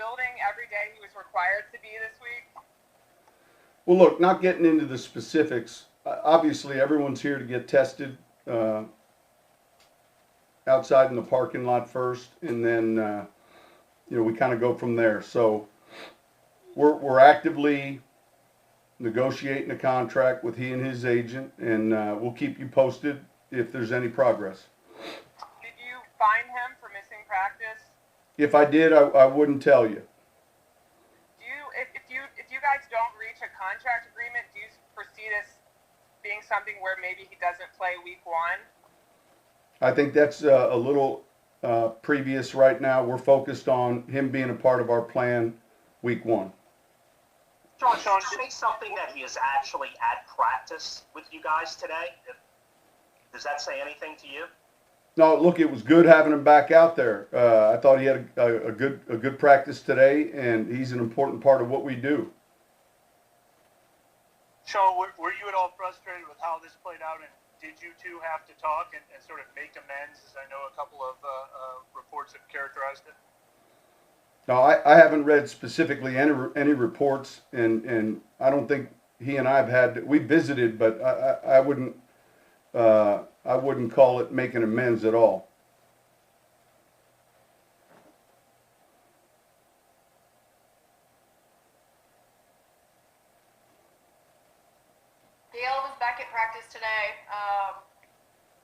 building every day he was required to be this week? Well, look, not getting into the specifics. Obviously, everyone's here to get tested outside in the parking lot first, and then we kind of go from there. So we're actively negotiating a contract with he and his agent, and we'll keep you posted if there's any progress. Did you fine him for missing practice? If I did, I wouldn't tell you. If you guys don't reach a contract agreement, do you foresee this being something where maybe he doesn't play week 1? I think that's a little previous right now. We're focused on him being a part of our plan week 1. Sean, say something that he is actually at practice with you guys today. Does that say anything to you? No, look, it was good having him back out there. I thought he had a good practice today, and he's an important part of what we do. Sean, were you at all frustrated with how this played out, and did you two have to talk and sort of make amends, as I know a couple of reports have characterized it? No, I haven't read specifically any reports, and I don't think he and I have had. We visited, but I wouldn't call it making amends at all. Gail was back at practice today.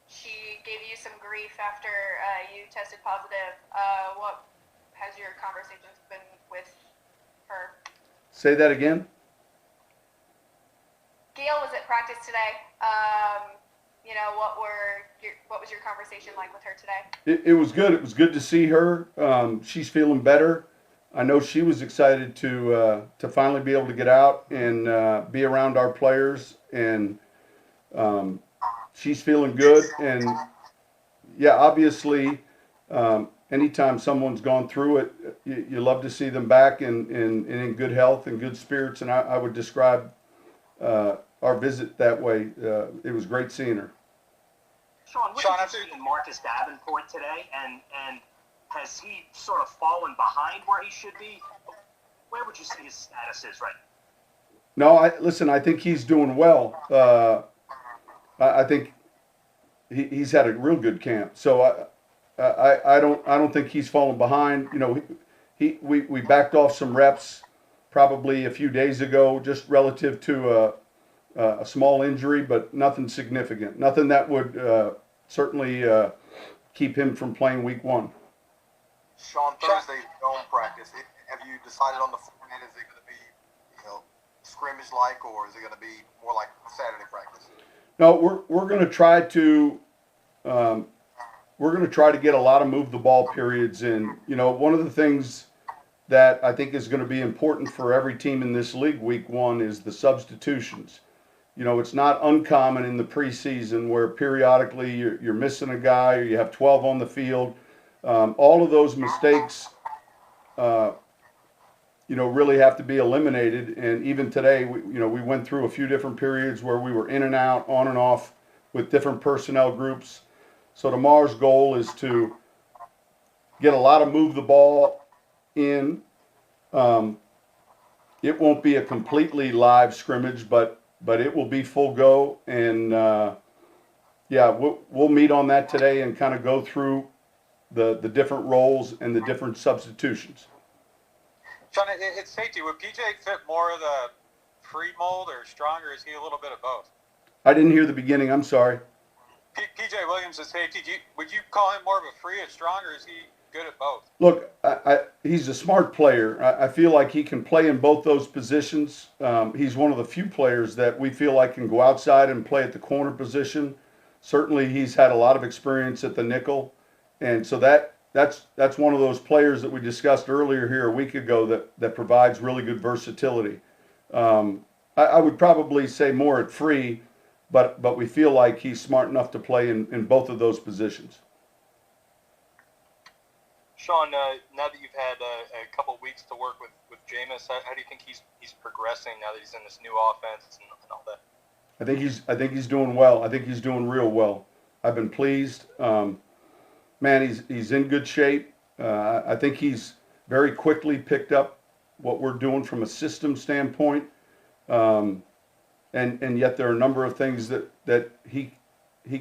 She gave you some grief after you tested positive. What has your conversations been with her? Say that again. Gail was at practice today. What was your conversation like with her today? It was good. It was good to see her. She's feeling better. I know she was excited to finally be able to get out and be around our players, and she's feeling good. And yeah, obviously, anytime someone's gone through it, you love to see them back and in good health and good spirits. And I would describe our visit that way. It was great seeing her. Sean, what did you see in Marcus Davenport today, and has he sort of fallen behind where he should be? Where would you say his status is right now? No, listen, I think he's doing well. I think he's had a real good camp. So I don't think he's fallen behind. We backed off some reps probably a few days ago, just relative to a small injury, but nothing significant. Nothing that would certainly keep him from playing week 1. Sean, Thursday's dome practice. Have you decided on the format? Is it going to be, scrimmage like, or is it going to be more like Saturday practice? No, we're going to try to get a lot of move the ball periods in. One of the things that I think is going to be important for every team in this league week 1 is the substitutions. It's not uncommon in the preseason where periodically you're missing a guy or you have 12 on the field. All of those mistakes, really have to be eliminated. And even today, we went through a few different periods where we were in and out, on and off with different personnel groups. So tomorrow's goal is to get a lot of move the ball in. It won't be a completely live scrimmage, but it will be full go. And we'll meet on that today and kind of go through the different roles and the different substitutions. Sean, it's safety. Would PJ fit more of the free mold or stronger? Is he a little bit of both? I didn't hear the beginning. I'm sorry. PJ Williams is safety. Would you call him more of a free or strong, or is he good at both? Look, he's a smart player. I feel like he can play in both those positions. He's one of the few players that we feel like can go outside and play at the corner position. Certainly, he's had a lot of experience at the nickel. And so that's one of those players that we discussed earlier here a week ago that provides really good versatility. I would probably say more at free, but we feel like he's smart enough to play in both of those positions. Sean, now that you've had a couple weeks to work with Jameis, how do you think he's progressing now that he's in this new offense and all that? I think he's doing well. I think he's doing real well. I've been pleased. Man, he's in good shape. I think he's very quickly picked up what we're doing from a system standpoint. And yet there are a number of things that he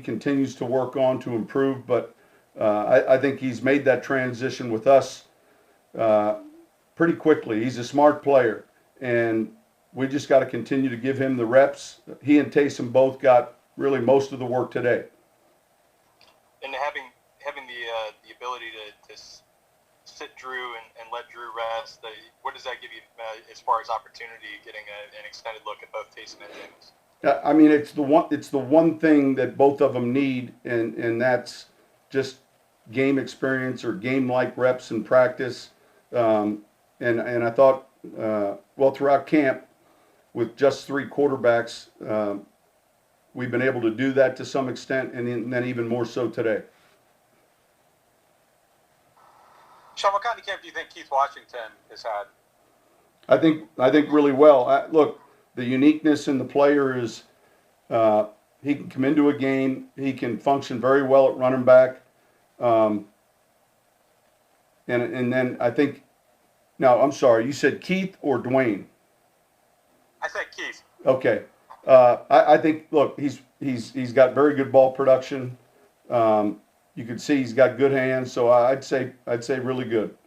continues to work on to improve. But I think he's made that transition with us pretty quickly. He's a smart player, and we just got to continue to give him the reps. He and Taysom both got really most of the work today. And having the ability to sit Drew and let Drew rest, what does that give you as far as opportunity, getting an extended look at both Taysom and James? I mean, it's the one thing that both of them need, and that's just game experience or game-like reps in practice. And I thought, throughout camp, with just 3 quarterbacks, we've been able to do that to some extent, and then even more so today. Sean, what kind of camp do you think Keith Washington has had? I think really well. Look, the uniqueness in the player is he can come into a game, he can function very well at running back, and then I think. Now, I'm sorry, you said Keith or Dwayne? I said Keith. Okay. I think, look, he's got very good ball production. You can see he's got good hands, so I'd say really good.